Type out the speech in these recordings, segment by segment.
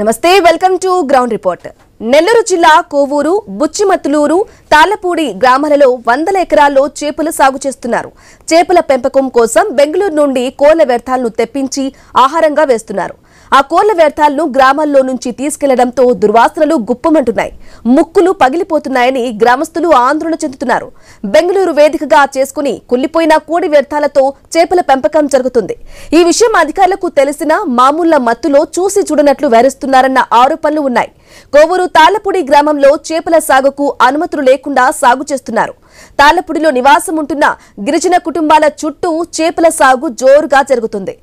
నమస్తే welcome to ground report. Nellore జిల్లా కోవూరు, బుచ్చిమత్తులూరు, తాళ్లపూడి గ్రామాలలో వందల ఎకరాల్లో చేపల సాగు చేస్తున్నారు. చేపల పెంపకం కోసం బెంగళూరు నుండి కోళ్ల వ్యర్థాలను తెప్పించి ఆహారంగా వేస్తున్నారు. ఆ కోళ్ల వ్యర్థాలను గ్రామాల్లో నుంచి తీసుకెళ్లడంతో దుర్వాసనలు గుప్పమంటున్నాయి. ముక్కులు పగిలిపోతున్నాయని గ్రామస్తులు ఆందోళన చెందుతున్నారు. బెంగళూరు వేదికగా చేసుకుని కుళ్లిపోయిన కోడి వ్యర్థాలతో చేపల పెంపకం జరుగుతుంది. ఈ విషయం అధికారులకు తెలిసినా మామూళ్ల మత్తులో చూసి చూడనట్లు వ్యవహరిస్తున్నారన్న ఆరోపణలు ఉన్నాయి. కోవూరు తాళ్లపూడి గ్రామంలో చేపల సాగుకు అనుమతులు లేకుండా సాగు చేస్తున్నారు. తాళ్లపూడిలో నివాసం ఉంటున్న గిరిజన కుటుంబాల చుట్టూ చేపల సాగు జోరుగా జరుగుతుంది.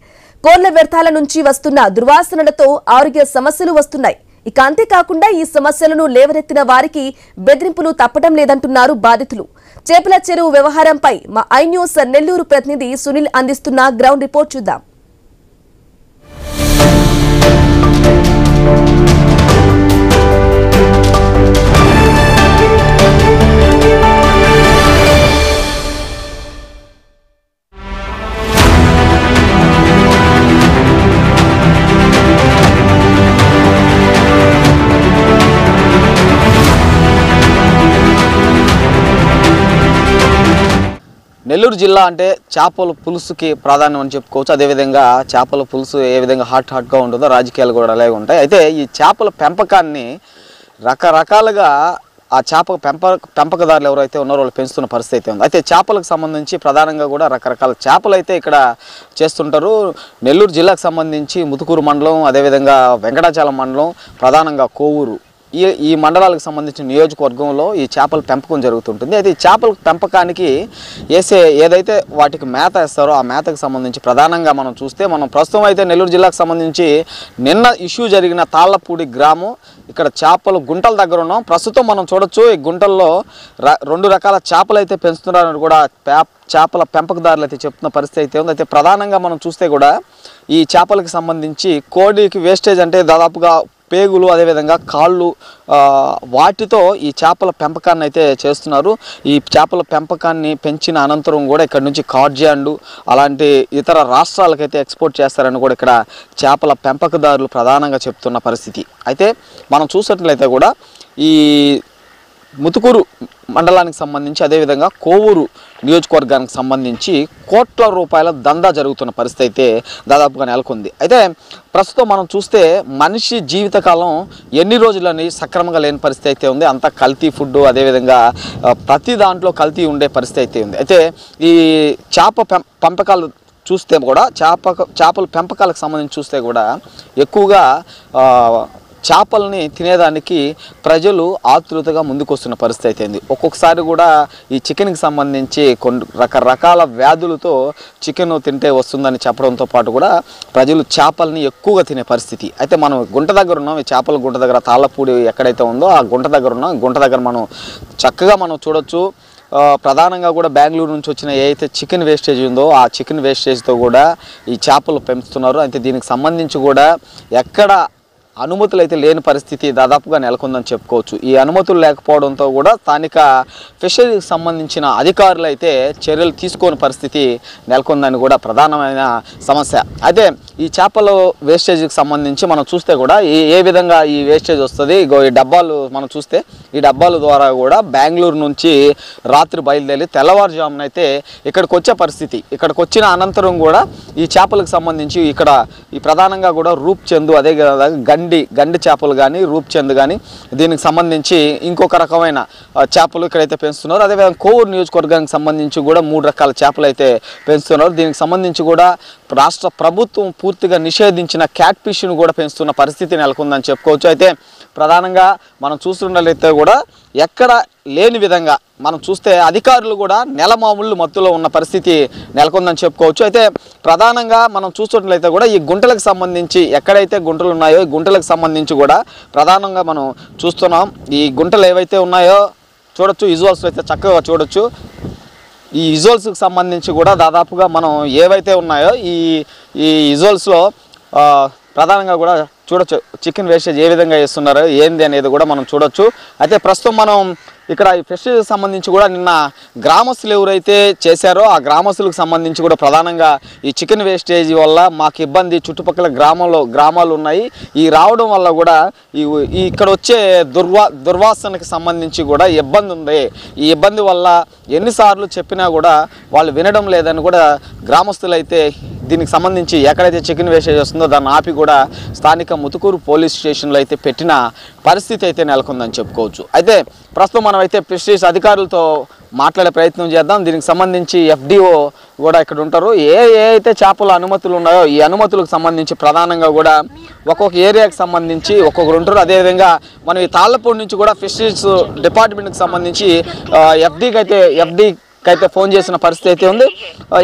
కోళ్ల వ్యర్థాల నుంచి వస్తున్న దుర్వాసనలతో ఆరోగ్య సమస్యలు వస్తున్నాయి. ఇక అంతేకాకుండా ఈ సమస్యలను లేవనెత్తిన వారికి బెదిరింపులు తప్పడం లేదంటున్నారు బాధితులు. చేపల చెరువు వ్యవహారంపై మా ఐ న్యూస్ నెల్లూరు ప్రతినిధి సునీల్ అందిస్తున్న గ్రౌండ్ రిపోర్ట్ చూద్దాం. నెల్లూరు జిల్లా అంటే చేపల పులుసుకి ప్రాధాన్యం అని చెప్పుకోవచ్చు. అదేవిధంగా చేపల పులుసు ఏ విధంగా హాట్గా ఉంటుందో రాజకీయాలు కూడా అలాగే ఉంటాయి. అయితే ఈ చేపల పెంపకాన్ని రకరకాలుగా ఆ చేప పెంపకదారులు ఎవరైతే ఉన్నారో వాళ్ళు పెంచుతున్న పరిస్థితి అయితే ఉంది. అయితే చేపలకు సంబంధించి ప్రధానంగా కూడా రకరకాల చేపలు అయితే ఇక్కడ చేస్తుంటారు. నెల్లూరు జిల్లాకు సంబంధించి ముతుకూరు మండలం, అదేవిధంగా వెంకటాచలం మండలం, ప్రధానంగా కోవూరు, ఈ మండలాలకు సంబంధించిన నియోజకవర్గంలో ఈ చేపల పెంపకం జరుగుతుంటుంది. అయితే ఈ చేపల పెంపకానికి ఏదైతే వాటికి మేత వేస్తారో ఆ మేతకు సంబంధించి ప్రధానంగా మనం చూస్తే, మనం ప్రస్తుతం అయితే నెల్లూరు జిల్లాకు సంబంధించి నిన్న ఇష్యూ జరిగిన తాళ్లపూడి గ్రామం, ఇక్కడ చేపలు గుంటల దగ్గర ఉన్నాం. ప్రస్తుతం మనం చూడొచ్చు ఈ గుంటల్లో 2 రకాల చేపలు అయితే పెంచుతున్నారని కూడా చేపల పెంపకదారులు అయితే చెప్తున్న పరిస్థితి అయితే ఉంది. అయితే ప్రధానంగా మనం చూస్తే కూడా ఈ చేపలకు సంబంధించి కోడికి వేస్టేజ్ అంటే దాదాపుగా పేగులు, అదేవిధంగా కాళ్ళు, వాటితో ఈ చేపల పెంపకాన్ని అయితే చేస్తున్నారు. ఈ చేపల పెంపకాన్ని పెంచిన అనంతరం కూడా ఇక్కడ నుంచి కార్జియాండు అలాంటి ఇతర రాష్ట్రాలకైతే ఎక్స్పోర్ట్ చేస్తారని కూడా ఇక్కడ చేపల పెంపకదారులు ప్రధానంగా చెప్తున్న పరిస్థితి. అయితే మనం చూసినట్లయితే కూడా ఈ ముతుకూరు మండలానికి సంబంధించి, అదేవిధంగా కోవూరు నియోజకవర్గానికి సంబంధించి కోట్ల రూపాయల దందా జరుగుతున్న పరిస్థితి అయితే దాదాపుగా నెలకొంది. అయితే ప్రస్తుతం మనం చూస్తే మనిషి జీవితకాలం ఎన్ని రోజులని సక్రమంగా లేని పరిస్థితి అయితే ఉంది. అంతా కల్తీ ఫుడ్, అదేవిధంగా ప్రతి దాంట్లో కల్తీ ఉండే పరిస్థితి అయితే ఉంది. అయితే ఈ పెంపకాలు చూస్తే కూడా చేపల పెంపకాలకు సంబంధించి చూస్తే కూడా ఎక్కువగా చేపల్ని తినేదానికి ప్రజలు ఆతృతగా ముందుకొస్తున్న పరిస్థితి అయితే. ఒక్కొక్కసారి కూడా ఈ చికెన్కి సంబంధించి కొన్ని రకరకాల వ్యాధులతో చికెన్ తింటే వస్తుందని చెప్పడంతో పాటు కూడా ప్రజలు చేపల్ని ఎక్కువగా తినే పరిస్థితి. అయితే మనం గుంట దగ్గర ఉన్నాం. ఈ చేపల గుంట దగ్గర తాళ్లపూడి ఎక్కడైతే ఉందో ఆ గుంట దగ్గర ఉన్నాం. గుంట దగ్గర మనం చక్కగా మనం చూడొచ్చు. ప్రధానంగా కూడా బెంగళూరు నుంచి వచ్చిన ఏదైతే చికెన్ వేస్టేజ్ ఉందో ఆ చికెన్ వేస్టేజ్తో కూడా ఈ చేపలు పెంచుతున్నారు. అయితే దీనికి సంబంధించి కూడా ఎక్కడ అనుమతులు అయితే లేని పరిస్థితి దాదాపుగా నెలకొందని చెప్పుకోవచ్చు. ఈ అనుమతులు లేకపోవడంతో కూడా స్థానిక ఫిషరీకి సంబంధించిన అధికారులు అయితే చర్యలు తీసుకోని పరిస్థితి నెలకొందని కూడా ప్రధానమైన సమస్య. అయితే ఈ చేపల వేస్టేజ్కి సంబంధించి మనం చూస్తే కూడా ఏ విధంగా ఈ వేస్టేజ్ వస్తుంది. ఈ డబ్బాలు మనం చూస్తే ఈ డబ్బాల ద్వారా కూడా బెంగళూరు నుంచి రాత్రి బయలుదేరి తెల్లవారుజామున అయితే ఇక్కడికి వచ్చే పరిస్థితి. ఇక్కడికి వచ్చిన అనంతరం కూడా ఈ చేపలకు సంబంధించి ఇక్కడ ఈ ప్రధానంగా కూడా రూప్చందు, అదే గండి చేపలు కానీ, రూప్చంద్ కానీ, దీనికి సంబంధించి ఇంకొక రకమైన చేపలు ఇక్కడైతే పెంచుతున్నారు. అదేవిధంగా కోవూరు నియోజకవర్గానికి సంబంధించి కూడా 3 రకాల చేపలు అయితే పెంచుతున్నారు. దీనికి సంబంధించి కూడా రాష్ట్ర ప్రభుత్వం పూర్తిగా నిషేధించిన క్యాట్ ఫిష్ను కూడా పెంచుతున్న పరిస్థితి నెలకొందని చెప్పుకోవచ్చు. అయితే ప్రధానంగా మనం చూస్తున్నట్లయితే కూడా ఎక్కడ లేని విధంగా మనం చూస్తే అధికారులు కూడా నెలమామూలు మత్తులో ఉన్న పరిస్థితి నెలకొందని చెప్పుకోవచ్చు. అయితే ప్రధానంగా మనం చూస్తున్నట్లయితే కూడా ఈ గుంటలకు సంబంధించి ఎక్కడైతే గుంటలు ఉన్నాయో ఈ గుంటలకు సంబంధించి కూడా ప్రధానంగా మనం చూస్తున్నాం. ఈ గుంటలు ఏవైతే ఉన్నాయో చూడొచ్చు, విజువల్స్ అయితే చక్కగా చూడొచ్చు. ఈ విజువల్స్కి సంబంధించి కూడా దాదాపుగా మనం ఏవైతే ఉన్నాయో ఈ విజువల్స్లో ప్రధానంగా కూడా చూడొచ్చు చికెన్ వేస్టేజ్ ఏ విధంగా చేస్తున్నారో ఏంది అనేది కూడా మనం చూడొచ్చు. అయితే ప్రస్తుతం మనం ఇక్కడ ఈ ఫిష్ సంబంధించి కూడా నిన్న గ్రామస్తులు ఎవరైతే చేశారో ఆ గ్రామస్తులకు సంబంధించి కూడా ప్రధానంగా ఈ చికెన్ వేస్టేజ్ వల్ల మాకు ఇబ్బంది, చుట్టుపక్కల గ్రామాలు ఉన్నాయి, ఈ రావడం వల్ల కూడా ఈ ఇక్కడ వచ్చే దుర్వాసనకి సంబంధించి కూడా ఇబ్బంది ఉంది. ఈ ఇబ్బంది వల్ల ఎన్నిసార్లు చెప్పినా కూడా వాళ్ళు వినడం లేదని కూడా గ్రామస్తులు అయితే దీనికి సంబంధించి ఎక్కడైతే చికెన్ వేస్టేజ్ వస్తుందో దాన్ని ఆపి కూడా స్థానిక ముతుకూరు పోలీస్ స్టేషన్లో అయితే పెట్టిన పరిస్థితి అయితే నెలకొందని చెప్పుకోవచ్చు. అయితే ప్రస్తుతం మనం అయితే ఫిషరీస్ అధికారులతో మాట్లాడే ప్రయత్నం చేద్దాం. దీనికి సంబంధించి FDO కూడా ఇక్కడ ఉంటారు. ఏ అయితే చేపల అనుమతులు ఉన్నాయో ఈ అనుమతులకు సంబంధించి ప్రధానంగా కూడా ఒక్కొక్క ఏరియాకి సంబంధించి ఒక్కొక్కరు ఉంటారు. అదేవిధంగా మనం ఈ తాళ్ళపూడి నుంచి కూడా ఫిషరీస్ డిపార్ట్మెంట్కి సంబంధించి FDకి అయితే ఫోన్ చేసిన పరిస్థితి అయితే ఉంది.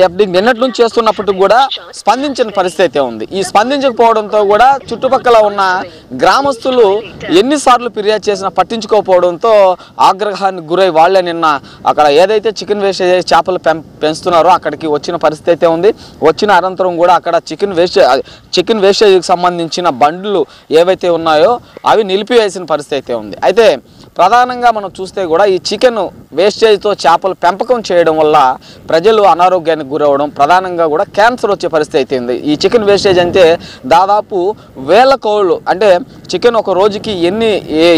FD నిన్నటి నుంచి చేస్తున్నప్పటికి కూడా స్పందించిన పరిస్థితి అయితే ఉంది. ఈ స్పందించకపోవడంతో కూడా చుట్టుపక్కల ఉన్న గ్రామస్తులు ఎన్నిసార్లు ఫిర్యాదు చేసినా పట్టించుకోకపోవడంతో ఆగ్రహానికి గురై వాళ్ళే నిన్న అక్కడ ఏదైతే చికెన్ వేస్టేజ్ చేపలు పెంచుతున్నారో అక్కడికి వచ్చిన పరిస్థితి అయితే ఉంది. వచ్చిన అనంతరం కూడా అక్కడ చికెన్ వేస్టేజ్కి సంబంధించిన బండ్లు ఏవైతే ఉన్నాయో అవి నిలిపివేసిన పరిస్థితి అయితే ఉంది. అయితే ప్రధానంగా మనం చూస్తే కూడా ఈ చికెన్ వేస్టేజ్తో చేపలు పెంపకం చేయడం వల్ల ప్రజలు అనారోగ్యానికి గురవడం, ప్రధానంగా కూడా క్యాన్సర్ వచ్చే పరిస్థితి అయితే ఉంది. ఈ చికెన్ వేస్టేజ్ అంటే దాదాపు 1000 కోళ్ళు, అంటే చికెన్ ఒక రోజుకి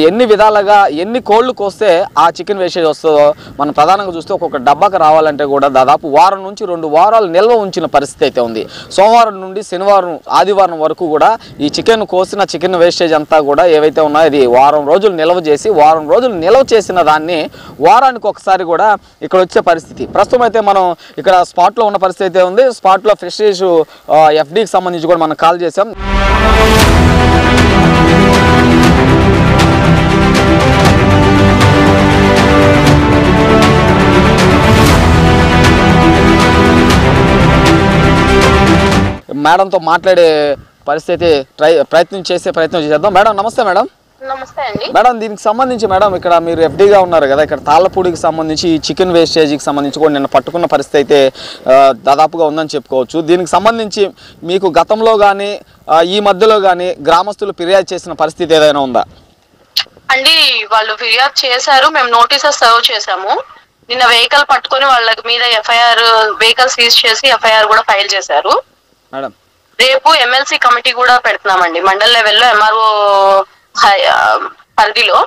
ఎన్ని విధాలుగా ఎన్ని కోళ్ళు కోస్తే ఆ చికెన్ వేస్టేజ్ వస్తుందో మనం ప్రధానంగా చూస్తే ఒక్కొక్క డబ్బాకి రావాలంటే కూడా దాదాపు వారం నుంచి 2 వారాలు నిల్వ ఉంచిన పరిస్థితి అయితే ఉంది. సోమవారం నుండి శనివారం ఆదివారం వరకు కూడా ఈ కోసిన చికెన్ వేస్టేజ్ అంతా కూడా ఏవైతే ఉన్నాయో అది వారం రోజులు నిల్వ చేసి వారం రోజులు నిల్వ చేసిన దాన్ని వారానికి ఒకసారి కూడా ఇక్కడ వచ్చే పరిస్థితి. ప్రస్తుతం అయితే మనం ఇక్కడ స్పాట్లో ఉన్న పరిస్థితి అయితే ఉంది. స్పాట్లో ఫిషరీస్ FDకి సంబంధించి కూడా మనం కాల్ చేసాం. మేడంతో మాట్లాడే పరిస్థితి ప్రయత్నం చేద్దాం. మేడం నమస్తే. నమస్తే అండి. మేడం దీనికి సంబంధించి మేడం ఇక్కడ మీరు FDగా ఉన్నారు కదా, ఇక్కడ తాళ్ళపూడికి సంబంధించి ఈ చికెన్ వేస్టేజ్కి సంబంధించి కూడా నిన్న పట్టుకున్న పరిస్థితి అయితే దాదాపుగా ఉందని చెప్పుకోవచ్చు. దీనికి సంబంధించి మీకు గతంలో కానీ ఈ మధ్యలో కానీ గ్రామస్తులు ఫిర్యాదు చేసిన పరిస్థితి ఏదైనా ఉందా అండి? వాళ్ళు ఫిర్యాదు చేశారు, మేము నోటీసెస్ సర్వ్ చేశాము. నిన్న వెహికల్ పట్టుకొని వాళ్ళ మీద వెహికల్ సీజ్ చేసి FIR కూడా ఫైల్ చేశారు. మేడం రేపు MLC కమిటీ కూడా పెడుతున్నామండి. మండల్ లెవెల్లో MRO పరిధిలో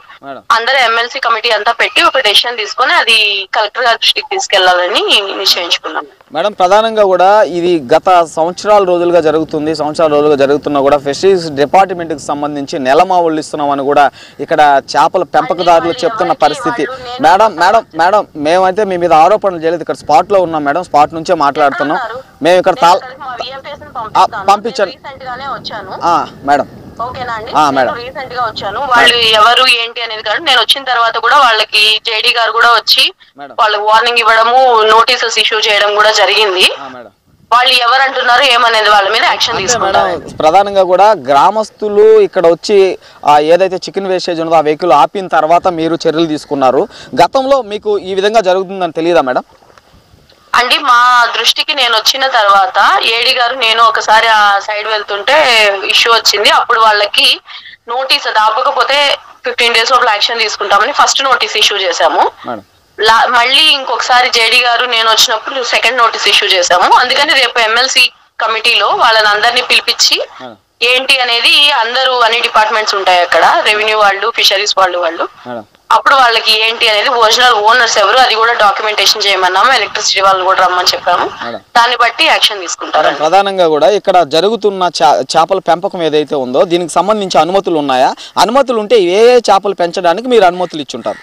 అందరూ MLC కమిటీ అంతా పెట్టి ఒక డెసిషన్ తీసుకొని అది కలెక్టర్ గారి దృష్టికి తీసుకెళ్లాలని నిశ్చయించుకున్నాం. మేడం ప్రధానంగా కూడా ఇది గత సంవత్సరాల రోజులుగా జరుగుతున్నా కూడా ఫిషరీస్ డిపార్ట్మెంట్కి సంబంధించి నెలమావుళ్ళు ఇస్తున్నామని కూడా ఇక్కడ చేపల పెంపకదారులు చెప్తున్న పరిస్థితి. మేడం మేమైతే మీ మీద ఆరోపణలు చేయలేదు, ఇక్కడ స్పాట్లో ఉన్నాం మేడం, స్పాట్ నుంచే మాట్లాడుతున్నాం. మేము ఇక్కడ పంపించాను మేడం. ఓకేనా అండి? రీసెంట్ గా వచ్చాను. వాళ్ళు ఎవరు ఏంటి అనేది కాదు, నేను వచ్చిన తర్వాత కూడా వాళ్ళకి JD గారు కూడా వచ్చి వాళ్ళకి వార్నింగ్ ఇవ్వడము, నోటీసెస్ ఇష్యూ చేయడం కూడా జరిగింది. వాళ్ళు ఎవరు అంటున్నారు ఏమనేది వాళ్ళ మీద యాక్షన్ తీసుకుంటారు. ప్రధానంగా కూడా గ్రామస్తులు ఇక్కడ వచ్చి ఏదైతే చికెన్ వేస్టేజ్ ఉన్నదో ఆ వెహికల్ ఆపిన తర్వాత మీరు చర్యలు తీసుకున్నారు. గతంలో మీకు ఈ విధంగా జరుగుతుందని తెలియదా మేడం? అండి మా దృష్టికి నేను వచ్చిన తర్వాత AD గారు నేను ఒకసారి ఆ సైడ్ వెళ్తుంటే ఇష్యూ వచ్చింది. అప్పుడు వాళ్ళకి నోటీస్ దాపకపోతే 15 days లోపల యాక్షన్ తీసుకుంటామని ఫస్ట్ నోటీస్ ఇష్యూ చేశాము. మళ్ళీ ఇంకొకసారి JD గారు నేను వచ్చినప్పుడు సెకండ్ నోటీస్ ఇష్యూ చేశాము. అందుకని రేపు MLC కమిటీలో వాళ్ళని అందరినీ పిలిపించి ఏంటి అనేది అందరూ అన్ని డిపార్ట్మెంట్స్ ఉంటాయి అక్కడ, రెవెన్యూ వాళ్ళు, ఫిషరీస్ వాళ్ళు అప్పుడు వాళ్ళకి ఏంటి అనేది ఒరిజినల్ ఓనర్స్ ఎవరు అది కూడా డాక్యుమెంటేషన్ చేయమన్నాము. ఎలక్ట్రిసిటీ వాళ్ళు కూడా రమ్మని చెప్పాము. దాన్ని బట్టి యాక్షన్ తీసుకుంటారు. ప్రధానంగా కూడా ఇక్కడ జరుగుతున్న చేపల పెంపకం ఏదైతే ఉందో దీనికి సంబంధించి అనుమతులు ఉన్నాయా? అనుమతులు ఉంటే ఏ చేపలు పెంచడానికి మీరు అనుమతులు ఇచ్చుంటారు?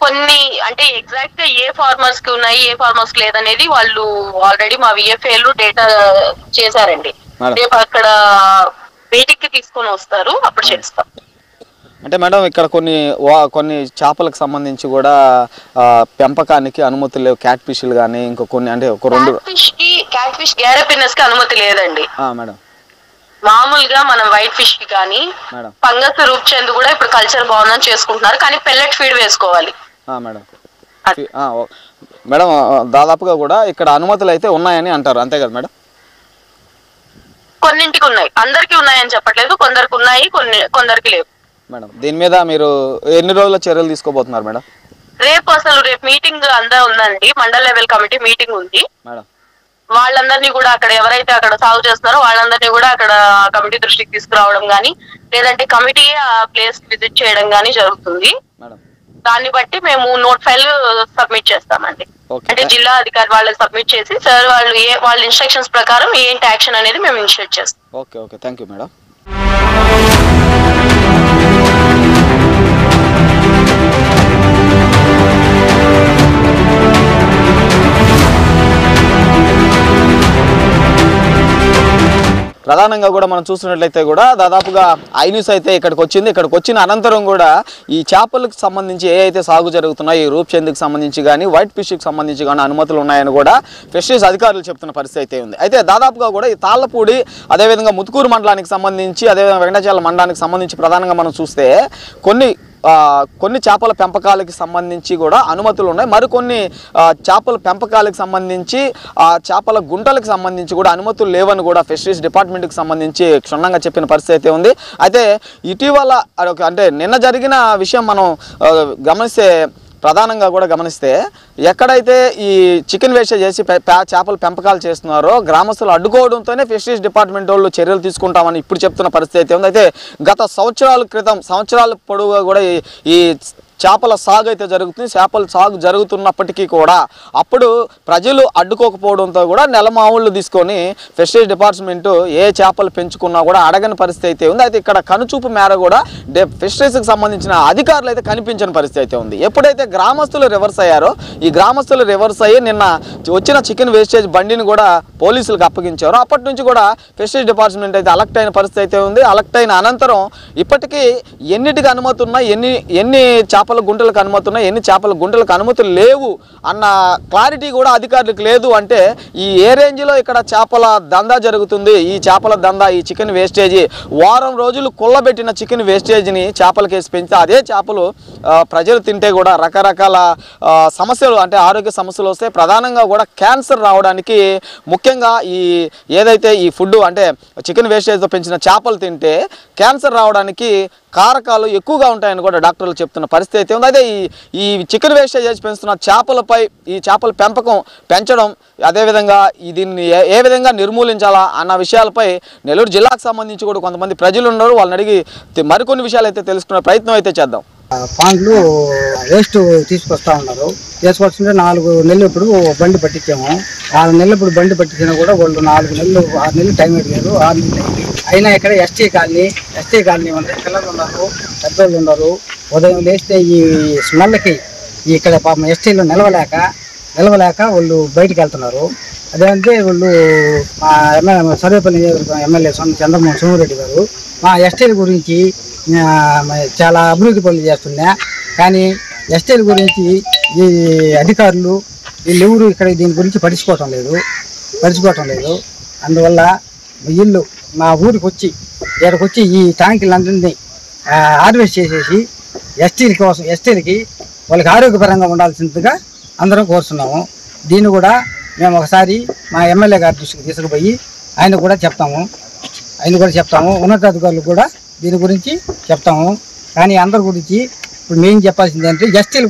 కొన్ని అంటే ఎగ్జాక్ట్ గా ఏ ఫార్మర్స్ కి ఉన్నాయి ఏ ఫార్మర్స్ కి లేదనేది వాళ్ళు ఆల్రెడీ మా VFAలు డేటా చేశారండి. రేపు అక్కడ మీటింగ్ కి తీసుకొని వస్తారు, అప్పుడు చేస్తాం. అంటే మేడం ఇక్కడ కొన్ని చేపలకు సంబంధించి కూడా పెంపకానికి అనుమతులు లేవు, క్యాట్ ఫిష్లు కానీ ఇంకో కొన్ని అంటే ఒక 2 క్యాట్ ఫిష్ గ్యారపినస్ కి అనుమతి లేదండి మేడం. మామూలుగా మనం వైట్ ఫిష్ కి కానీ ఫంగస్ రూప్చంద్ కూడా ఇప్పుడు కల్చర్ బాగుందని చేసుకుంటున్నారు, కానీ పెల్లెట్ ఫీడ్ వేసుకోవాలి మేడం. మేడం దాదాపుగా కూడా ఇక్కడ అనుమతులు అయితే ఉన్నాయని అంటారు, అంతే కదా మేడం? కొన్నింటికి ఉన్నాయి, అందరికి ఉన్నాయని చెప్పట్లేదు, కొందరికి ఉన్నాయి, కొందరికి లేవు. మేడం దీని మీద మీరు ఎన్ని రోజుల చర్యలు తీసుకోబోతున్నారు మేడం? రేపు మీటింగ్ అంతా ఉందండి, మండల్ లెవెల్ కమిటీ మీటింగ్ ఉంది మేడం. వాళ్ళందరినీ కూడా అక్కడ ఎవరైతే అక్కడ సాగు చేస్తున్నారో వాళ్ళందరినీ కూడా అక్కడ కమిటీ దృష్టికి తీసుకురావడం గానీ లేదంటే కమిటీ ఆ ప్లేస్ విజిట్ చేయడం గానీ జరుగుతుంది. దాన్ని బట్టి మేము నోట్ ఫైల్ సబ్మిట్ చేస్తామండి. అంటే జిల్లా అధికారి వాళ్ళకి సబ్మిట్ చేసి సార్ వాళ్ళు వాళ్ళ ఇన్స్ట్రక్షన్స్ ప్రకారం ఏంటి యాక్షన్ అనేది మేము ఇనిషియేట్ చేస్తాం. Okay thank you madam. ప్రధానంగా కూడా మనం చూస్తున్నట్లయితే కూడా దాదాపుగా ఐన్యూస్ అయితే ఇక్కడికి వచ్చింది. ఇక్కడికి వచ్చిన అనంతరం కూడా ఈ చేపలకు సంబంధించి ఏ అయితే సాగు జరుగుతున్నాయి, ఈ రూప్ చంద్కి సంబంధించి కానీ వైట్ ఫిష్కి సంబంధించి కానీ అనుమతులు ఉన్నాయని కూడా ఫిషరీస్ అధికారులు చెప్తున్న పరిస్థితి అయితే ఉంది. అయితే దాదాపుగా కూడా ఈ తాళ్లపూడి అదేవిధంగా ముత్తుకూరు మండలానికి సంబంధించి అదేవిధంగా వెంకటాచలం మండలానికి సంబంధించి ప్రధానంగా మనం చూస్తే కొన్ని చేపల పెంపకాలకి సంబంధించి కూడా అనుమతులు ఉన్నాయి. మరికొన్ని చేపల పెంపకాలకు సంబంధించి చేపల గుంటలకు సంబంధించి కూడా అనుమతులు లేవని కూడా ఫిషరీస్ డిపార్ట్మెంట్కి సంబంధించి క్షుణ్ణంగా చెప్పిన పరిస్థితి అయితే ఉంది. అయితే ఇటీవల అంటే నిన్న జరిగిన విషయం మనం ప్రధానంగా కూడా గమనిస్తే ఎక్కడైతే ఈ చికెన్ వేస్టేజ్ చేసి చేపల పెంపకాలు చేస్తున్నారో గ్రామస్తులు అడ్డుకోవడంతోనే ఫిషరీస్ డిపార్ట్మెంట్ వాళ్ళు చర్యలు తీసుకుంటామని ఇప్పుడు చెప్తున్న పరిస్థితి అయితే ఉంది. అయితే గత సంవత్సరాల పొడవుగా కూడా ఈ చేపల సాగు అయితే జరుగుతుంది. చేపల సాగు జరుగుతున్నప్పటికీ కూడా అప్పుడు ప్రజలు అడ్డుకోకపోవడంతో కూడా నెలమావుళ్ళు తీసుకొని ఫిషరీస్ డిపార్ట్మెంట్ ఏ చేపలు పెంచుకున్నా కూడా అడగని పరిస్థితి అయితే ఉంది. అయితే ఇక్కడ కనుచూపు మేర కూడా ఫిషరీస్కి సంబంధించిన అధికారులు అయితే కనిపించని పరిస్థితి అయితే ఉంది. ఎప్పుడైతే గ్రామస్తులు రివర్స్ అయ్యారో ఈ గ్రామస్తులు రివర్స్ అయ్యి నిన్న వచ్చిన చికెన్ వేస్టేజ్ బండిని కూడా పోలీసులకు అప్పగించారు. అప్పటి నుంచి కూడా ఫిషరీస్ డిపార్ట్మెంట్ అయితే అలర్ట్ అయిన పరిస్థితి అయితే ఉంది. అలర్ట్ అయిన అనంతరం ఇప్పటికీ ఎన్నిటికి అనుమతి ఉన్నా ఎన్ని చేపల గుంటలకు అనుమతి ఉన్నాయి, ఎన్ని చేపల గుంటలకు అనుమతులు లేవు అన్న క్లారిటీ కూడా అధికారులకు లేదు. అంటే ఈ ఏ రేంజ్లో ఇక్కడ చేపల దందా జరుగుతుంది, ఈ చేపల దందా, ఈ చికెన్ వేస్టేజీ వారం రోజులు కుళ్ళబెట్టిన చికెన్ వేస్టేజ్ని చేపలకేసి పెంచితే అదే చేపలు ప్రజలు తింటే కూడా రకరకాల సమస్యలు అంటే ఆరోగ్య సమస్యలు వస్తాయి. ప్రధానంగా కూడా క్యాన్సర్ రావడానికి ముఖ్యంగా ఏదైతే ఈ ఫుడ్ అంటే చికెన్ వేస్టేజ్తో పెంచిన చేపలు తింటే క్యాన్సర్ రావడానికి కారకాలు ఎక్కువగా ఉంటాయని కూడా డాక్టర్లు చెప్తున్న పరిస్థితి అయితే ఉంది. అయితే ఈ చికెన్ వేస్టేజ్ చేసి పెంచుతున్న చేపలపై ఈ చేపల పెంచడం అదేవిధంగా దీన్ని ఏ విధంగా నిర్మూలించాలా అన్న విషయాలపై నెల్లూరు జిల్లాకు సంబంధించి కూడా కొంతమంది ప్రజలు ఉన్నారు. వాళ్ళని అడిగి మరికొన్ని విషయాలు అయితే తెలుసుకునే ప్రయత్నం అయితే చేద్దాం. పాండ్లు వేస్ట్ తీసుకొస్తా ఉన్నారు. తీసుకొస్తుంటే 4 నెలలు ఇప్పుడు బండి పట్టించాము. 6 నెలలు ఇప్పుడు బండి పట్టించినా కూడా వాళ్ళు 4 నెలలు 6 నెలలు టైం అడిగారు. 6 నెలలు అయినా ఇక్కడ ఎస్టీ కాలనీ ఉంది. పిల్లలు ఉన్నారు, పెద్దోళ్ళు ఉన్నారు. ఉదయం లేస్తే ఈ స్మెల్కి ఇక్కడ పాపం ఎస్టీలు నిలవలేక వాళ్ళు బయటికి వెళ్తున్నారు. అదేంటే వాళ్ళు మా సర్వేపల్లి ఎమ్మెల్యే చంద్రమోహన్ సోమిరెడ్డి గారు మా ఎస్టీల గురించి చాలా అభివృద్ధి పనులు చేస్తున్నా, కానీ ఎస్టీల గురించి ఈ అధికారులు వీళ్ళెవరు ఇక్కడ దీని గురించి పట్టించుకోవటం లేదు. అందువల్ల వీళ్ళు మా ఊరికి వచ్చి ఇక్కడికి వచ్చి ఈ ట్యాంకులందరినీ హార్వెస్ట్ చేసేసి ఎస్టీలకి వాళ్ళకి ఆరోగ్యపరంగా ఉండాల్సిందిగా అందరం కోరుతున్నాము. దీన్ని కూడా మేము ఒకసారి మా ఎమ్మెల్యే గారి దృష్టికి తీసుకుపోయి ఆయన కూడా చెప్తాము. ఉన్నతాధికారులు కూడా దీని గురించి చెప్తాము. కానీ అందరి గురించి ఇప్పుడు మెయిన్ చెప్పాల్సింది అంటే ఎస్టీల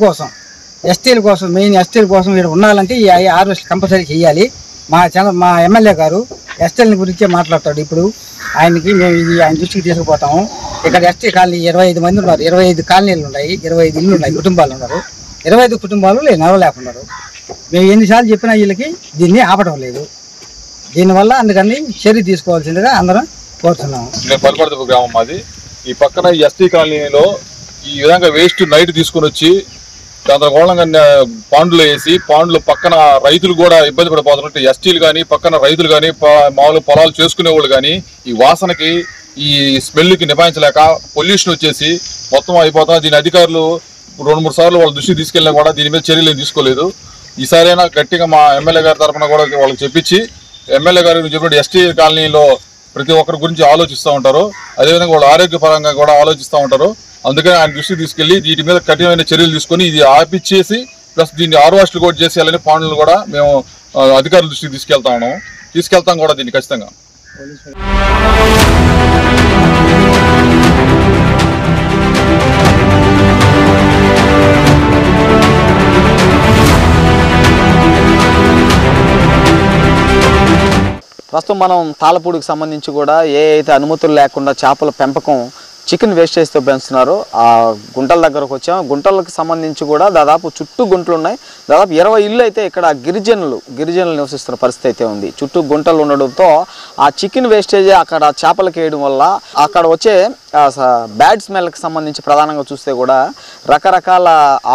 కోసం మెయిన్ ఎస్టీల కోసం ఇక్కడ ఉండాలంటే ఈ హార్వెస్ట్ కంపల్సరీ చేయాలి. మా ఎమ్మెల్యే గారు ఎస్టీల గురించే మాట్లాడతాడు. ఇప్పుడు ఆయన దృష్టికి తీసుకుపోతాము. ఇక్కడ ఎస్టీ కాలనీ 25 మంది ఉన్నారు. 25 కాలనీలు ఉన్నాయి, 25 ఇళ్ళు ఉన్నాయి, కుటుంబాలు ఉన్నారు. 25 కుటుంబాలు నిలవలేకున్నారు. మేము ఎన్నిసార్లు చెప్పినా వీళ్ళకి దీన్ని ఆపడం లేదు. దీనివల్ల అందుకని చర్య తీసుకోవాల్సిందిగా అందరం కోరుతున్నాము. నేను పల్పడదు గ్రామం మాది. ఈ పక్కన ఎస్టీ కాలనీలో ఈ విధంగా వేస్ట్ నైట్ తీసుకుని వచ్చి గందరగోళంగా పాండ్లు వేసి పాండ్లు పక్కన రైతులు కూడా ఇబ్బంది పడిపోతున్నట్టు ఎస్టీలు కానీ పక్కన రైతులు కానీ మామూలు పొలాలు చేసుకునే వాళ్ళు కానీ ఈ వాసనకి ఈ స్మెల్కి నిభాయించలేక పొల్యూషన్ వచ్చేసి మొత్తం అయిపోతున్నా. దీని అధికారులు 2-3 సార్లు వాళ్ళ దృష్టికి తీసుకెళ్ళినా కూడా దీని మీద చర్యలు తీసుకోలేదు. ఈసారైనా గట్టిగా మా ఎమ్మెల్యే గారి తరఫున కూడా వాళ్ళకి చెప్పించి ఎమ్మెల్యే గారు చెప్పినట్టు ఎస్టీ కాలనీలో ప్రతి ఒక్కరి గురించి ఆలోచిస్తూ ఉంటారు. అదేవిధంగా వాళ్ళు ఆరోగ్యపరంగా కూడా ఆలోచిస్తూ ఉంటారు. అందుకని ఆయన దృష్టికి తీసుకెళ్లి వీటి మీద కఠినమైన చర్యలు తీసుకొని ఇది ఆపిచ్చేసి ప్లస్ దీన్ని హార్వెస్ట్ కూడా చేసేయాలని పాండ్లను కూడా మేము అధికారుల దృష్టికి తీసుకెళ్తాం కూడా దీన్ని ఖచ్చితంగా. ప్రస్తుతం మనం తాళపూడికి సంబంధించి కూడా ఏ అయితే అనుమతులు లేకుండా చేపల పెంపకం చికెన్ వేస్టేజ్తో పెంచుతున్నారో ఆ గుంటల దగ్గరకు వచ్చాం. గుంటలకు సంబంధించి కూడా దాదాపు చుట్టూ గుంటలు ఉన్నాయి. దాదాపు 20 ఇళ్ళు అయితే ఇక్కడ గిరిజనులు నివసిస్తున్న పరిస్థితి అయితే ఉంది. చుట్టూ గుంటలు ఉండడంతో ఆ చికెన్ వేస్టేజ్ అక్కడ చేపలకు వేయడం వల్ల అక్కడ వచ్చే బ్యాడ్ స్మెల్కి సంబంధించి ప్రధానంగా చూస్తే కూడా రకరకాల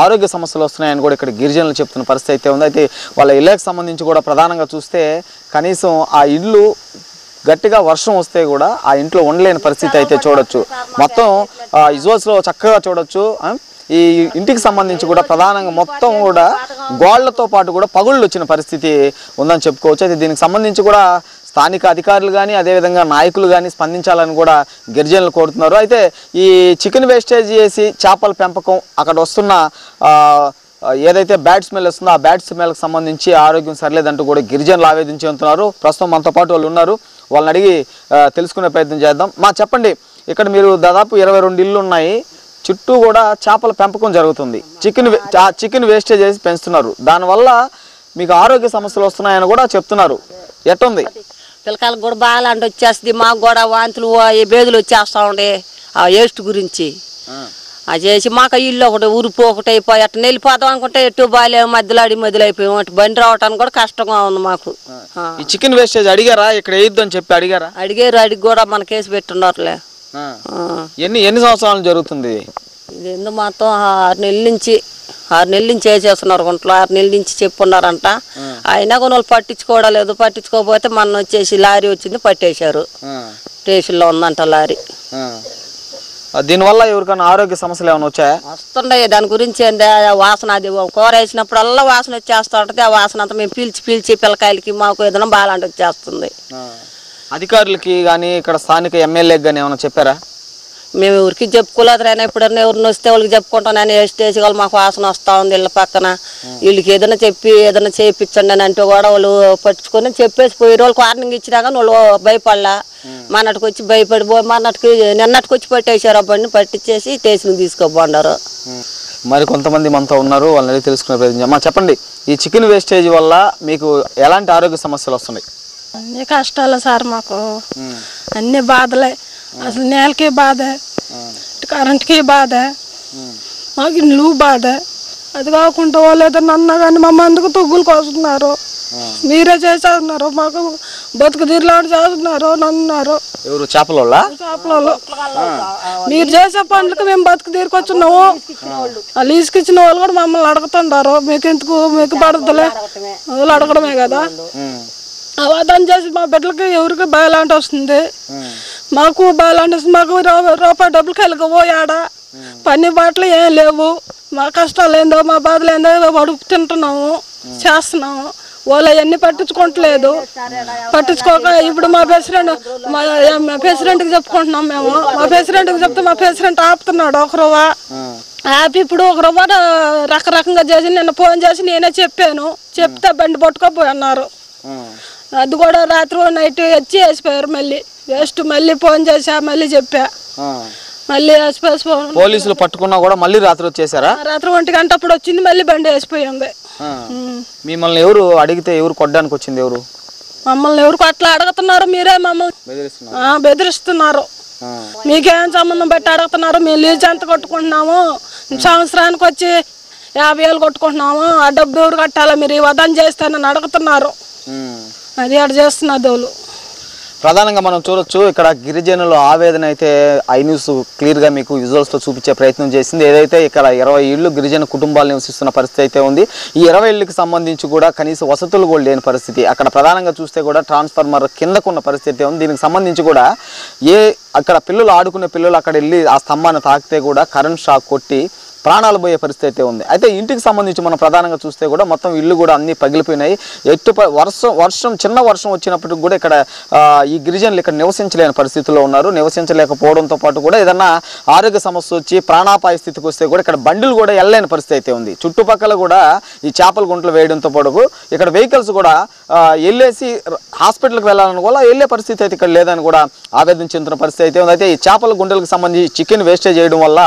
ఆరోగ్య సమస్యలు వస్తున్నాయని కూడా ఇక్కడ గిరిజనులు చెప్తున్న పరిస్థితి అయితే ఉంది. అయితే వాళ్ళ ఇళ్ళకి సంబంధించి కూడా ప్రధానంగా చూస్తే కనీసం ఆ ఇల్లు గట్టిగా వర్షం వస్తే కూడా ఆ ఇంట్లో ఉండలేని పరిస్థితి అయితే చూడొచ్చు. మొత్తం విజువల్స్లో చక్కగా చూడొచ్చు. ఈ ఇంటికి సంబంధించి కూడా ప్రధానంగా మొత్తం కూడా గోళ్లతో పాటు కూడా పగుళ్ళు వచ్చిన పరిస్థితి ఉందని చెప్పుకోవచ్చు. అయితే దీనికి సంబంధించి కూడా స్థానిక అధికారులు కానీ అదేవిధంగా నాయకులు కానీ స్పందించాలని కూడా గిరిజనులు కోరుతున్నారు. అయితే ఈ చికెన్ వేస్టేజ్ చేసి చేపల పెంపకం అక్కడ వస్తున్న ఏదైతే బ్యాడ్ స్మెల్ వస్తుందో ఆ బ్యాడ్ స్మెల్కి సంబంధించి ఆరోగ్యం సరిలేదంటూ కూడా గిరిజనులు ఆవేదించి ఉంటున్నారు. ప్రస్తుతం మనతో పాటు వాళ్ళు ఉన్నారు. వాళ్ళని అడిగి తెలుసుకునే ప్రయత్నం చేద్దాం. చెప్పండి, ఇక్కడ మీరు దాదాపు 22 ఇళ్ళు ఉన్నాయి. చుట్టూ కూడా చేపల పెంపకం జరుగుతుంది. చికెన్ వేస్టేజ్ చేసి పెంచుతున్నారు. దానివల్ల మీకు ఆరోగ్య సమస్యలు వస్తున్నాయని కూడా చెప్తున్నారు. ఎట్టుంది? పిల్లకాయలకు కూడా బాగా అంటే వచ్చేస్తుంది. మాకు కూడా వాంతులు బేదులు వచ్చేస్తా ఉండే ఆ వేస్ట్ గురించి. అది చేసి మాకు ఇల్లు ఒకటి ఉరుపు ఒకటి అయిపోయి అట్లా వెళ్ళిపోతాం అనుకుంటే ఎటు బాలే మధ్యలో అయిపోయాం. అటు బండి రావటానికి కూడా కష్టంగా ఉంది మాకు. ఈ చికెన్ వేస్టేజ్ అడిగారా? ఇక్కడ వేయద్దు అని చెప్పి అడిగారా? అడిగి కూడా మన కేసు పెట్టున్నారులే. ఎన్ని సంవత్సరాలు జరుగుతుంది ఇది? ఎందుకు మొత్తం 6 నెలల నుంచి వేసేస్తున్నారు గుంటలో. 6 నెలల నుంచి చెప్పున్నారంట. అయినా కొన్ని వాళ్ళు పట్టించుకోవడం పట్టించుకోకపోతే మన వచ్చేసి లారీ వచ్చింది పట్టేశారు. స్టేషన్లో ఉందంట లారీ. దీనివల్ల ఎవరికైనా ఆరోగ్య సమస్యలు ఏమైనా వచ్చాయా? వస్తుండయి. దాని గురించి ఏంది వాసన, అది కూర వేసినప్పుడల్లా వాసన వచ్చేస్తూ ఉంటుంది. ఆ వాసన అంతా మేము పీల్చి పిల్లకాయలకి మాకు ఏదైనా బాగా వచ్చేస్తుంది. అధికారులకి కానీ ఇక్కడ స్థానిక ఎమ్మెల్యేకి కానీ ఏమైనా చెప్పారా? మేము ఎవరికి చెప్పుకోలేదు. అయినా ఎప్పుడన్నా ఎవరిని వస్తే వాళ్ళకి చెప్పుకుంటాను. నేను స్టేజ్ వాళ్ళు మాకు వాసన వస్తూ ఉంది ఇళ్ళ పక్కన, వీళ్ళకి ఏదైనా చేయించండి అని అంటే కూడా వాళ్ళు పట్టించుకొని చెప్పేసి పోయి వాళ్ళకి వార్నింగ్ ఇచ్చినా కానీ వాళ్ళు భయపడలా. మన్నటికి వచ్చి భయపడిపోయి నిన్నటికి వచ్చి పట్టేశారు. ఆ బండిని పట్టించేసి స్టేషన్కి తీసుకోబోండారు. మరి కొంతమంది మనతో ఉన్నారు, వాళ్ళని తెలుసుకునే ప్రయత్నం. చెప్పండి, ఈ చికెన్ వేస్టేజ్ వల్ల మీకు ఎలాంటి ఆరోగ్య సమస్యలు వస్తున్నాయి? అన్ని కష్టాలు సార్, మాకు అన్ని బాధలే. అసలు నేలకి బాధ, కరెంట్కి బాధ, మాకు ఇండ్లు బాధ. అది కాకుండా వాళ్ళు ఏదన్నా అన్నా కానీ మా మందుకు తొగ్గులు కోస్తున్నారు. మీరే చేసేస్తున్నారు, మాకు బతుకు తీరులాంటి చేస్తున్నారు అన్నారు. ఎవరు? చేపల మీరు చేసే పనులకు మేము బతుకు తీరుకొచ్చున్నాము. వాళ్ళు ఇసుకిచ్చిన వాళ్ళు కూడా మమ్మల్ని అడుగుతుంటారు. మీకు ఎందుకు, మీకు పడతలే, వాళ్ళు అడగడమే కదా. అవధానం చేసి మా బిడ్డలకి ఎవరికి బాగాలాంటి వస్తుంది, మాకు బాగాలాంటి వస్తుంది. మాకు రూపాయి డబ్బులు కలిగిపోయాడా, పని బాటలు ఏం లేవు. మా కష్టాలు ఏందో, మా బాధలు ఏందో అడుగు తింటున్నాము, చేస్తున్నాము. వాళ్ళు అవన్నీ పట్టించుకోవట్లేదు. పట్టించుకోక ఇప్పుడు మా ప్రెసిడెంట్కి చెప్పుకుంటున్నాం మేము. మా ప్రెసిడెంట్కి చెప్తే మా ప్రెసిడెంట్ ఆపుతున్నాడు. ఒక రవ్వ ఆపి ఇప్పుడు ఒక రవ్వ రకరకంగా చేసి నిన్న ఫోన్ చేసి నేనే చెప్పాను. చెప్తే బండి పట్టుకోపోయి అన్నారు. అది కూడా రాత్రి నైట్ వచ్చి వేసిపోయారు. మళ్ళీ వేస్ట్ మళ్ళీ ఫోన్ చేసా, మళ్ళీ చెప్పా, మళ్ళీ వేసిపోయి పోలీసులు పట్టుకున్నా కూడా మళ్ళీ రాత్రి వచ్చేసారా? రాత్రి 1 గంట అప్పుడు వచ్చింది, మళ్ళీ బండి వేసిపోయింది. మిమ్మల్ని ఎవరు అడిగితే ఎవరు కొట్టడానికి వచ్చింది? ఎవరు మమ్మల్ని ఎవరికి అట్లా అడుగుతున్నారు? మీరే మమ్మల్ని బెదిరిస్తున్నారు. మీకేం సంబంధం పెట్టి అడుగుతున్నారు? మేము లీజ్ ఎంత కొట్టుకుంటున్నాము, సంవత్సరానికి వచ్చి 50,000 కొట్టుకుంటున్నాము. ఆ డబ్బు ఎవరు కట్టాలా? మీరు ఈ వదన చేస్తానని అడుగుతున్నారు. అది అక్కడ చేస్తున్నారు దేవుళ్ళు. ప్రధానంగా మనం చూడొచ్చు, ఇక్కడ గిరిజనుల ఆవేదన అయితే ఐ న్యూస్ క్లియర్గా మీకు విజువల్స్తో చూపించే ప్రయత్నం చేసింది. ఏదైతే ఇక్కడ 20 ఇళ్ళు గిరిజన కుటుంబాలు నివసిస్తున్న పరిస్థితి అయితే ఉంది. ఈ 20 ఇళ్ళకి సంబంధించి కూడా కనీస వసతులు కూడా లేని పరిస్థితి. అక్కడ ప్రధానంగా చూస్తే కూడా ట్రాన్స్ఫార్మర్ కిందకున్న పరిస్థితి ఉంది. దీనికి సంబంధించి కూడా అక్కడ పిల్లలు ఆడుకునే పిల్లలు అక్కడ వెళ్ళి ఆ స్తంభాన్ని తాకితే కూడా కరెంట్ షాక్ కొట్టి ప్రాణాలు పోయే పరిస్థితి అయితే ఉంది. అయితే ఇంటికి సంబంధించి మనం ప్రధానంగా చూస్తే కూడా మొత్తం ఇల్లు కూడా అన్ని పగిలిపోయినాయి. చిన్న వర్షం వచ్చినప్పటికి కూడా ఇక్కడ ఈ గిరిజనులు ఇక్కడ నివసించలేని పరిస్థితుల్లో ఉన్నారు. నివసించలేకపోవడంతో పాటు కూడా ఏదన్నా ఆరోగ్య సమస్య వచ్చి ప్రాణాపాయ స్థితికి వస్తే కూడా ఇక్కడ బండ్లు కూడా వెళ్ళలేని పరిస్థితి అయితే ఉంది. చుట్టుపక్కల కూడా ఈ చేపల గుంటలు వేయడంతో పాటు ఇక్కడ వెహికల్స్ కూడా వెళ్ళేసి హాస్పిటల్కి వెళ్ళాలని కూడా వెళ్ళే పరిస్థితి అయితే ఇక్కడ లేదని కూడా ఆవేదన చెందుతున్న పరిస్థితి అయితే ఉంది. అయితే ఈ చేపల గుంటలకు సంబంధించి చికెన్ వేస్టేజ్ చేయడం వల్ల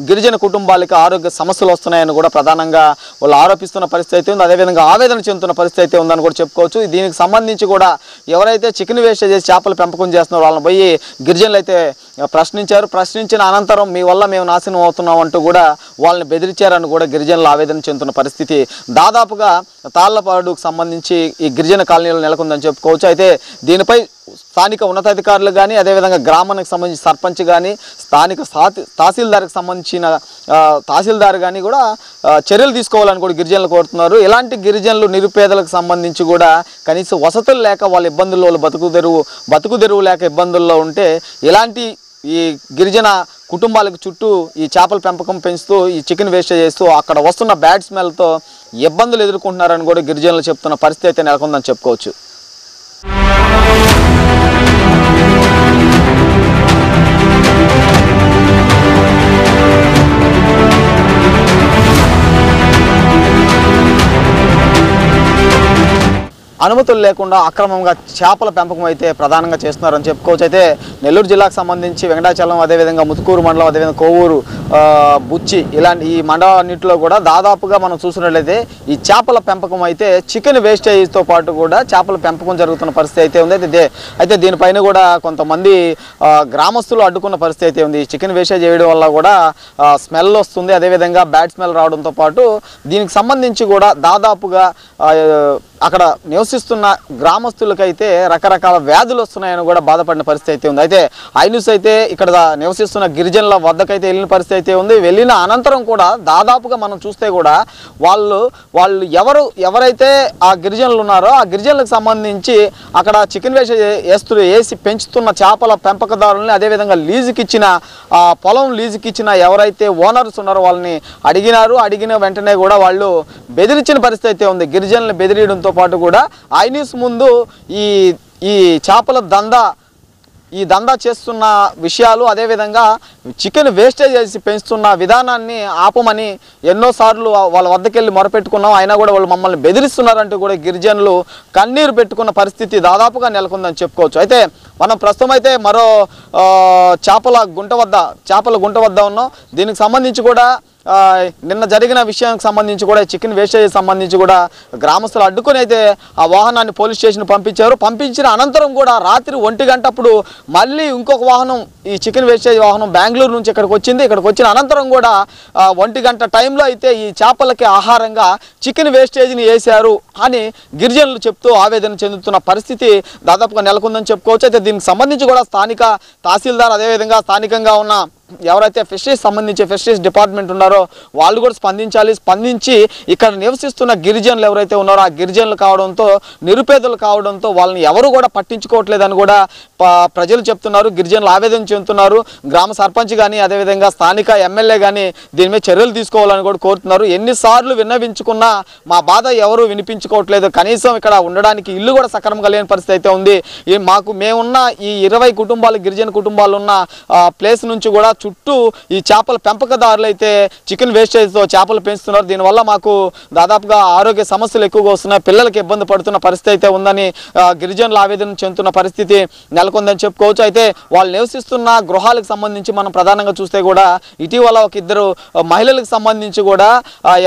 గిరిజన కుటుంబాలకు ఆరోగ్య సమస్యలు వస్తున్నాయని కూడా ప్రధానంగా వాళ్ళు ఆరోపిస్తున్న పరిస్థితి అయితే ఉంది. అదేవిధంగా ఆవేదన చెందుతున్న పరిస్థితి అయితే ఉందని కూడా చెప్పుకోవచ్చు. దీనికి సంబంధించి కూడా ఎవరైతే చికెన్ వేస్టేజ్ చేసి చేపల పెంపకం చేస్తున్నారో వాళ్ళని పోయి గిరిజనులు అయితే ప్రశ్నించారు. ప్రశ్నించిన అనంతరం మీ వల్ల మేము నాశనం అవుతున్నాం అంటూ కూడా వాళ్ళని బెదిరించారని కూడా గిరిజనులు ఆవేదన చెందుతున్న పరిస్థితి దాదాపుగా తాళ్లపాడుకు సంబంధించి ఈ గిరిజన కాలనీలో నెలకొందని చెప్పుకోవచ్చు. అయితే దీనిపై స్థానిక ఉన్నతాధికారులు కానీ అదేవిధంగా గ్రామానికి సంబంధించి సర్పంచ్ కానీ స్థానిక తహసీల్దార్కి సంబంధించిన తహసీల్దార్ కానీ కూడా చర్యలు తీసుకోవాలని కూడా గిరిజనులు కోరుతున్నారు. ఇలాంటి గిరిజనులు నిరుపేదలకు సంబంధించి కూడా కనీసం వసతులు లేక వాళ్ళ ఇబ్బందుల్లో వాళ్ళు బతుకు తెరువు లేక ఇబ్బందుల్లో ఉంటే ఇలాంటి ఈ గిరిజన కుటుంబాలకు చుట్టూ ఈ చేపల పెంపకం పెంచుతూ ఈ చికెన్ వేస్టేజ్ చేస్తూ అక్కడ వస్తున్న బ్యాడ్ స్మెల్తో ఇబ్బందులు ఎదుర్కొంటున్నారని కూడా గిరిజనులు చెప్తున్న పరిస్థితి అయితే నెలకొందని చెప్పుకోవచ్చు. అనుమతులు లేకుండా అక్రమంగా చేపల పెంపకం అయితే ప్రధానంగా చేస్తున్నారని చెప్పుకోవచ్చు. అయితే నెల్లూరు జిల్లాకు సంబంధించి వెంకటాచలం అదేవిధంగా ముతుకూరు మండలం అదేవిధంగా కోవూరు బుచ్చి ఇలాంటి ఈ మండలాన్నింటిలో కూడా దాదాపుగా మనం చూసినట్లయితే ఈ చేపల పెంపకం అయితే చికెన్ వేస్టేజ్తో పాటు కూడా చేపల పెంపకం జరుగుతున్న పరిస్థితి అయితే ఉంది. అయితే దీనిపైన కూడా కొంతమంది గ్రామస్తులు అడ్డుకున్న పరిస్థితి అయితే ఉంది. చికెన్ వేస్టేజ్ చేయడం వల్ల కూడా స్మెల్ వస్తుంది, అదేవిధంగా బ్యాడ్ స్మెల్ రావడంతో పాటు దీనికి సంబంధించి కూడా దాదాపుగా అక్కడ నివసిస్తున్న గ్రామస్తులకైతే రకరకాల వ్యాధులు వస్తున్నాయని కూడా బాధపడిన పరిస్థితి అయితే ఉంది. అయితే ఐన్యూస్ అయితే ఇక్కడ నివసిస్తున్న గిరిజనుల వద్దకైతే వెళ్ళిన పరిస్థితి అయితే ఉంది. వెళ్ళిన అనంతరం కూడా దాదాపుగా మనం చూస్తే కూడా వాళ్ళు ఎవరైతే ఆ గిరిజనులు ఉన్నారో ఆ గిరిజనులకు సంబంధించి అక్కడ చికెన్ వేసి పెంచుతున్న చేపల పెంపకదారులని అదేవిధంగా లీజుకిచ్చిన పొలం లీజుకిచ్చిన ఎవరైతే ఓనర్స్ ఉన్నారో వాళ్ళని అడిగిన వెంటనే కూడా వాళ్ళు బెదిరించిన పరిస్థితి అయితే ఉంది. గిరిజనులను బెదిరియడంతో పాటు కూడా ఐన్యూస్ ముందు ఈ చేపల దందా చేస్తున్న విషయాలు అదేవిధంగా చికెన్ వేస్టేజ్ చేసి పెంచుతున్న విధానాన్ని ఆపమని ఎన్నోసార్లు వాళ్ళ వద్దకెళ్ళి మొరపెట్టుకున్నాం. అయినా కూడా వాళ్ళు మమ్మల్ని బెదిరిస్తున్నారంటూ కూడా గిరిజనులు కన్నీరు పెట్టుకున్న పరిస్థితి దాదాపుగా నెలకొందని చెప్పుకోవచ్చు. అయితే మనం ప్రస్తుతం అయితే మరో చేపల గుంట వద్ద ఉన్నాం. దీనికి సంబంధించి కూడా నిన్న జరిగిన విషయానికి సంబంధించి కూడా చికెన్ వేస్టేజ్ సంబంధించి కూడా గ్రామస్తులు అడ్డుకొని అయితే ఆ వాహనాన్ని పోలీస్ స్టేషన్ పంపించిన అనంతరం కూడా రాత్రి 1 గంటప్పుడు మళ్ళీ ఇంకొక వాహనం ఈ చికెన్ వేస్టేజ్ వాహనం బెంగళూరు నుంచి ఇక్కడికి వచ్చిన అనంతరం కూడా 1 గంట టైంలో అయితే ఈ చేపలకి ఆహారంగా చికెన్ వేస్టేజ్ని వేశారు అని గిరిజనులు చెప్తూ ఆవేదన చెందుతున్న పరిస్థితి దాదాపుగా నెలకొందని చెప్పుకోవచ్చు. అయితే దీనికి సంబంధించి కూడా స్థానిక తహసీల్దార్ అదేవిధంగా స్థానికంగా ఉన్న ఎవరైతే ఫిషరీస్ డిపార్ట్మెంట్ ఉన్నారో వాళ్ళు కూడా స్పందించి ఇక్కడ నివసిస్తున్న గిరిజనులు ఎవరైతే ఉన్నారో ఆ గిరిజనులు కావడంతో నిరుపేదలు కావడంతో వాళ్ళని ఎవరు కూడా పట్టించుకోవట్లేదని కూడా ప్రజలు చెప్తున్నారు. గిరిజనులు ఆవేదన చెందుతున్నారు. గ్రామ సర్పంచ్ కానీ అదేవిధంగా స్థానిక ఎమ్మెల్యే కానీ దీని మీద చర్యలు తీసుకోవాలని కూడా కోరుతున్నారు. ఎన్నిసార్లు విన్నవించుకున్నా మా బాధ ఎవరు వినిపించుకోవట్లేదు. కనీసం ఇక్కడ ఉండడానికి ఇల్లు కూడా సక్రమంగా లేని పరిస్థితి అయితే ఉంది. మేమున్న ఈ 20 కుటుంబాలు గిరిజన కుటుంబాలు ఉన్న ప్లేస్ నుంచి కూడా చుట్టూ ఈ చేపల పెంపకదారులు అయితే చికెన్ వేస్టేజ్తో చేపలు పెంచుతున్నారు. దీనివల్ల మాకు దాదాపుగా ఆరోగ్య సమస్యలు ఎక్కువగా వస్తున్నాయి, పిల్లలకి ఇబ్బంది పడుతున్న పరిస్థితి అయితే ఉందని గిరిజనులు ఆవేదన చెందుతున్న పరిస్థితి నెలకొందని చెప్పుకోవచ్చు. అయితే వాళ్ళు నివసిస్తున్న గృహాలకు సంబంధించి మనం ప్రధానంగా చూస్తే కూడా ఇటీవల ఒక 2 మహిళలకు సంబంధించి కూడా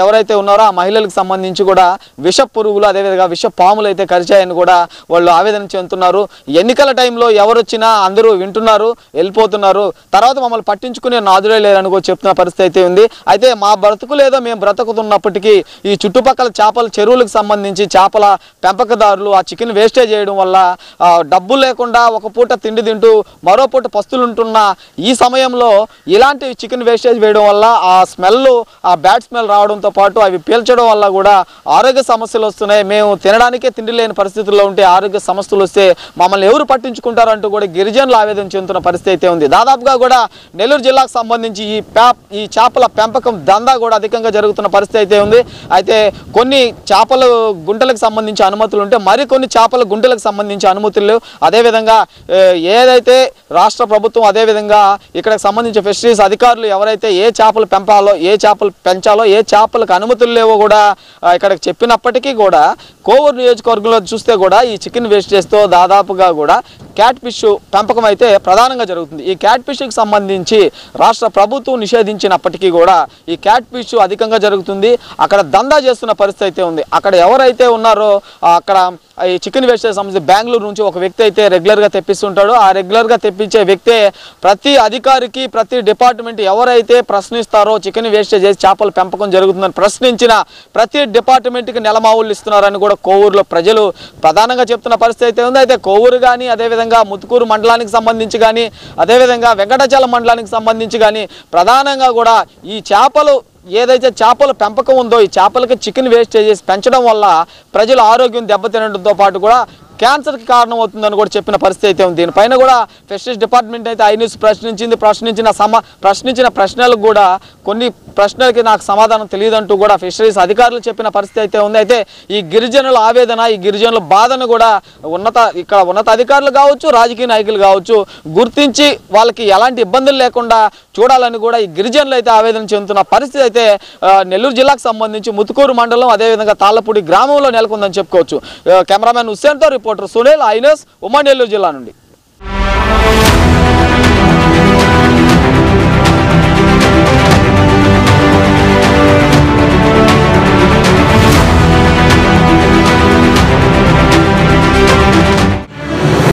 ఎవరైతే ఉన్నారో ఆ మహిళలకు సంబంధించి కూడా విష పురుగులు అదేవిధంగా విష పాములు అయితే కరిచాయని కూడా వాళ్ళు ఆవేదన చెందుతున్నారు. ఎన్నికల టైంలో ఎవరు వచ్చినా అందరూ వింటున్నారు, వెళ్ళిపోతున్నారు, తర్వాత మమ్మల్ని పట్టించుకునే నాదులే లేదని కూడా చెప్తున్న పరిస్థితి అయితే ఉంది. అయితే మా బ్రతుకు లేదో మేము బ్రతుకుతున్నప్పటికీ ఈ చుట్టుపక్కల చేపల చెరువులకు సంబంధించి చేపల పెంపకదారులు ఆ చికెన్ వేస్టేజ్ చేయడం వల్ల డబ్బు లేకుండా ఒక పూట తిండి తింటూ మరో పూట పస్తులు ఉంటున్న ఈ సమయంలో ఇలాంటి చికెన్ వేస్టేజ్ వేయడం వల్ల ఆ స్మెల్ ఆ బ్యాడ్ స్మెల్ రావడంతో పాటు అవి పీల్చడం వల్ల కూడా ఆరోగ్య సమస్యలు వస్తున్నాయి. మేము తినడానికే తిండి లేని పరిస్థితుల్లో ఉంటే ఆరోగ్య సమస్యలు వస్తే మమ్మల్ని ఎవరు పట్టించుకుంటారంటూ కూడా గిరిజనులు ఆవేదన చెందుతున్న పరిస్థితి అయితే ఉంది. దాదాపుగా కూడా నెల్లూరు నెల్లూరు జిల్లాకు సంబంధించి ఈ చేపల పెంపకం దందా కూడా అధికంగా జరుగుతున్న పరిస్థితి అయితే ఉంది. అయితే కొన్ని చేపల గుంటలకు సంబంధించి అనుమతులు ఉంటే మరికొన్ని చేపల గుంటలకు సంబంధించి అనుమతులు అదేవిధంగా ఏదైతే రాష్ట్ర ప్రభుత్వం అదేవిధంగా ఇక్కడ సంబంధించిన ఫిషరీస్ అధికారులు ఎవరైతే ఏ చేపలు పెంపాలో ఏ చేపలు పెంచాలో ఏ చేపలకు అనుమతులు లేవో కూడా ఇక్కడ చెప్పినప్పటికీ కూడా కోవూరు నియోజకవర్గంలో చూస్తే కూడా ఈ చికెన్ వేస్టేజ్తో దాదాపుగా కూడా క్యాట్ ఫిష్ పెంపకం అయితే ప్రధానంగా జరుగుతుంది. ఈ క్యాట్ ఫిష్కి సంబంధించి రాష్ట్ర ప్రభుత్వం నిషేధించినప్పటికీ కూడా ఈ క్యాట్ ఫిష్ అధికంగా జరుగుతుంది. అక్కడ దందా చేస్తున్న పరిస్థితి అయితే ఉంది. అక్కడ ఎవరైతే ఉన్నారో అక్కడ ఈ చికెన్ వేస్టేజ్ సంబంధించి బెంగళూరు నుంచి ఒక వ్యక్తి అయితే రెగ్యులర్గా తెప్పిస్తుంటాడు. ఆ రెగ్యులర్గా తెప్పించే వ్యక్తే ప్రతి అధికారికి ప్రతి డిపార్ట్మెంట్ ఎవరైతే ప్రశ్నిస్తారో చికెన్ వేస్టేజ్ చేసి చేపల పెంపకం జరుగుతుందని ప్రశ్నించిన ప్రతి డిపార్ట్మెంట్కి నెలమావులు ఇస్తున్నారని కూడా కోవూరులో ప్రజలు ప్రధానంగా చెప్తున్న పరిస్థితి అయితే ఉంది. అయితే కోవూరు కానీ అదేవిధంగా ముత్తుకూరు మండలానికి సంబంధించి కానీ అదేవిధంగా వెంకటాచలం మండలానికి సంబంధించి కానీ ప్రధానంగా కూడా ఈ చేపలు ఏదైతే చేపల పెంపకం ఉందో ఈ చేపలకి చికెన్ వేస్టేజ్ పెంచడం వల్ల ప్రజల ఆరోగ్యం దెబ్బతినడంతో పాటు కూడా క్యాన్సర్కి కారణం అవుతుందని కూడా చెప్పిన పరిస్థితి అయితే ఉంది. దీనిపైన కూడా ఫిషరీస్ డిపార్ట్మెంట్ అయితే ఐ న్యూస్ ప్రశ్నించిన ప్రశ్నలకు కూడా కొన్ని ప్రశ్నలకి నాకు సమాధానం తెలియదంటూ కూడా ఫిషరీస్ అధికారులు చెప్పిన పరిస్థితి అయితే ఉంది. అయితే ఈ గిరిజనుల ఆవేదన ఈ గిరిజనుల బాధను కూడా ఉన్నత అధికారులు కావచ్చు రాజకీయ నాయకులు కావచ్చు గుర్తించి వాళ్ళకి ఎలాంటి ఇబ్బందులు లేకుండా చూడాలని కూడా ఈ గిరిజనులు అయితే ఆవేదన చెందుతున్న పరిస్థితి అయితే నెల్లూరు జిల్లాకు సంబంధించి ముత్తుకూరు మండలం అదేవిధంగా తాళ్లపూడి గ్రామంలో నెలకొందని చెప్పుకోవచ్చు. కెమెరామెన్ హుస్సేన్తో రిపోర్టర్ సునీల్, ఐ న్యూస్, ఉమ్మడి నెల్లూరు జిల్లా నుండి.